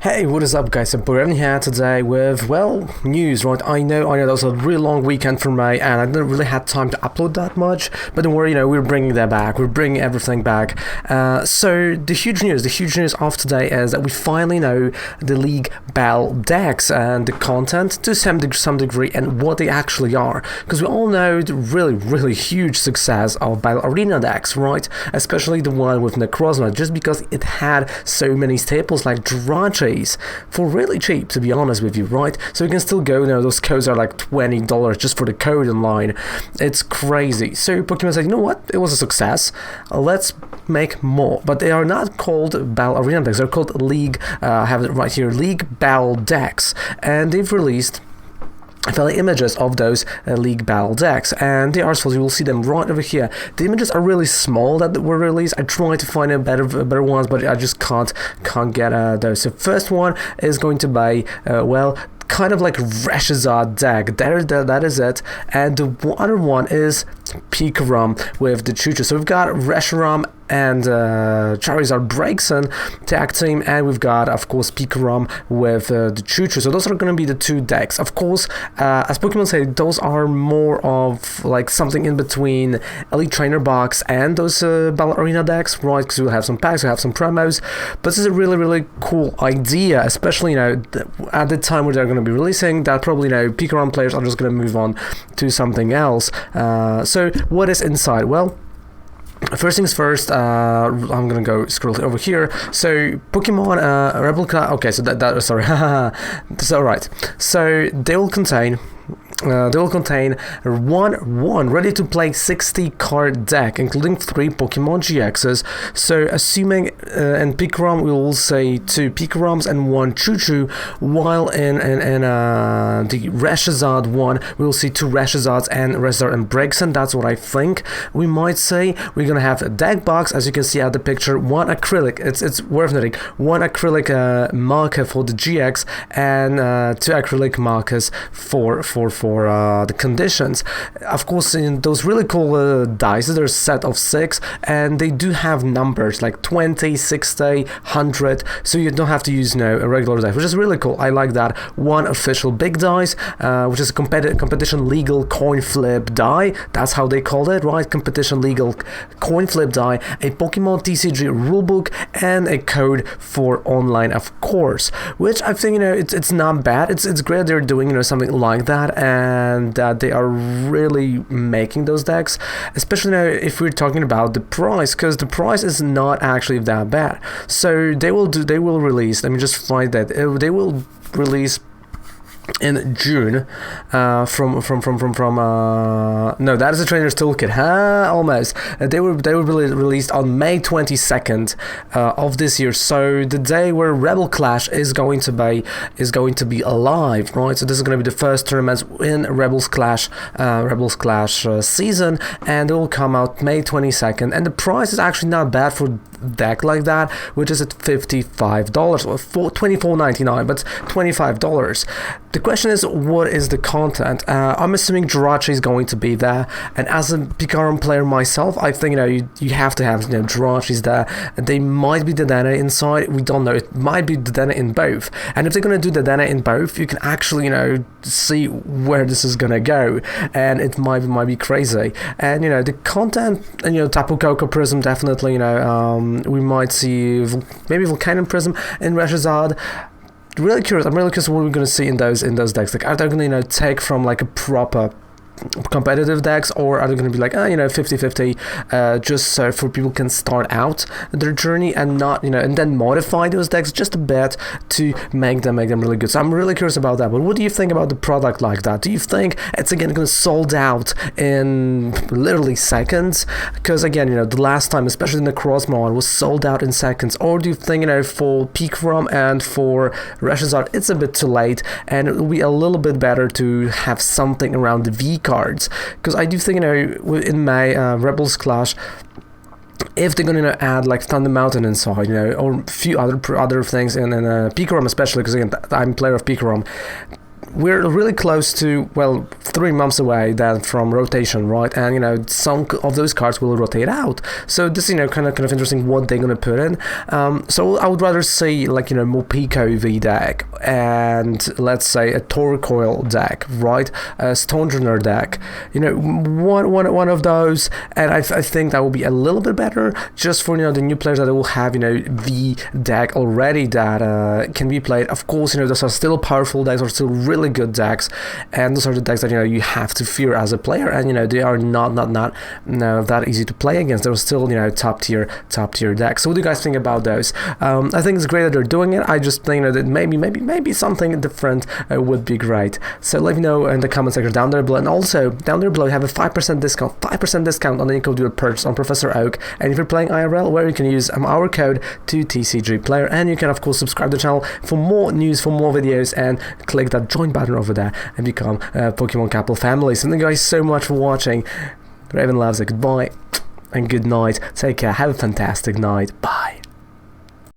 Hey, what is up, guys? So Buren here today with, well, news, right? I know that was a really long weekend for me, and I didn't really have time to upload that much, but don't worry, we're bringing that back. We're bringing everything back. So the huge news of today is that we finally know the League Bell decks and the content to some degree and what they actually are. Because we all know the really huge success of Battle Arena decks, right? Especially the one with Necrozma, just because it had so many staples like Draghi for really cheap, to be honest with you, right? So you can still go, those codes are like $20 just for the code online. It's crazy. So Pokemon said, you know what, it was a success, let's make more. But they are not called Battle Arena decks, they're called League, I have it right here, League Battle decks, and they've released images of those League Battle decks, and they are, so you will see them right over here. The images are really small that were released. I tried to find better ones, but I just can't get those. So first one is going to be kind of like Reshazard deck. That is it. And the other one is Pikarom with the Choo-Choo. So we've got Reshiram and Charizard Braixen tag team, and we've got, of course, Pikarom with the Choo-Choo. So those are going to be the two decks. Of course, as Pokemon say, those are more of like something in between Elite Trainer Box and those Battle Arena decks, right? Because we'll have some packs, we'll have some promos. But this is a really cool idea, especially at the time where they're going to be releasing that. Probably Pikarom players are just going to move on to something else. So what is inside? Well, first things first, I'm gonna go scroll over here. So Pokemon Rebel Clash. Okay, so that sorry, that's all right. So they will contain one ready-to-play 60-card deck, including 3 Pokemon GXs. So assuming in Pikarom we will say 2 Pikaroms and 1 Choo-Choo, while in the Reshazard one we will see 2 Reshazards and Reshiram and Braixen. That's what I think we might say. We're gonna have a deck box, as you can see at the picture, 1 acrylic. It's worth noting, 1 acrylic marker for the GX and 2 acrylic markers for the conditions. Of course, in those really cool dice, there's a set of 6, and they do have numbers like 20, 60, 100, so you don't have to use a regular dice, which is really cool. I like that. 1 official big dice, which is a competition legal coin flip die. That's how they called it, right? Competition legal coin flip die, a Pokemon TCG rulebook, and a code for online, of course, which I think it's not bad. It's great they're doing something like that, and that they are really making those decks, especially now if we're talking about the price, because the price is not actually that bad. So they will release, let me just find that, they will release in June from no, that is a trainer's toolkit, almost. They were released on May 22nd of this year, so the day where Rebel Clash is going to be alive, right? So this is going to be the first tournament in Rebels Clash season, and it will come out May 22nd, and the price is actually not bad for a deck like that, which is at $55 or $24.99, but $25. The question is, what is the content? I'm assuming Jirachi is going to be there, and as a Pikarom player myself, I think you have to have Jirachi's there. They might be the Dedenne inside, we don't know. It might be the Dedenne in both, and if they're going to do the Dedenne in both, you can actually see where this is going to go, and it might be crazy. And the content, and Tapu Koko Prism, definitely, we might see maybe Volcanic Prism in Reshazard. I'm really curious what we're going to see in those decks. Like, are they going to take from like a proper competitive decks, or are they going to be like 50-50 just so for people can start out their journey and not and then modify those decks just a bit to make them really good. So I'm really curious about that. But what do you think about the product like that? Do you think it's again going to sold out in literally seconds? Because again the last time, especially in the Necrozma one, was sold out in seconds. Or do you think for Pikarom and for Reshazard it's a bit too late, and it will be a little bit better to have something around the V cards? Because I do think in my Rebels Clash, if they're gonna add like Thunder Mountain inside, or a few other things in Pikarom, especially because again I'm a player of Pikarom, we're really close to, well, 3 months away then from rotation, right? And, you know, some of those cards will rotate out. So this, you know, kind of interesting what they're going to put in. So I would rather see, like, you know, more Pico V deck and, let's say, a Torcoil deck, right? A Stonedrunner deck. You know, one of those. And I think that will be a little bit better just for, you know, the new players that will have, you know, the deck already that can be played. Of course, you know, those are still powerful decks, are still really good decks, and those are the decks that, you know, you have to fear as a player, and, you know, they are not that easy to play against. They're still, you know, top tier decks. So what do you guys think about those? I think it's great that they're doing it. I just think, you know, that maybe something different would be great. So let me know in the comment section down there below, and also down there below you have a 5% discount on any code you purchase on Professor Oak. And if you're playing IRL, where you can use our code to TCGplayer, and you can of course subscribe to the channel for more news, for more videos, and click that join button over there and become Pokemon Capital family. So thank you guys so much for watching. Raven loves it. Goodbye and good night. Take care. Have a fantastic night. Bye.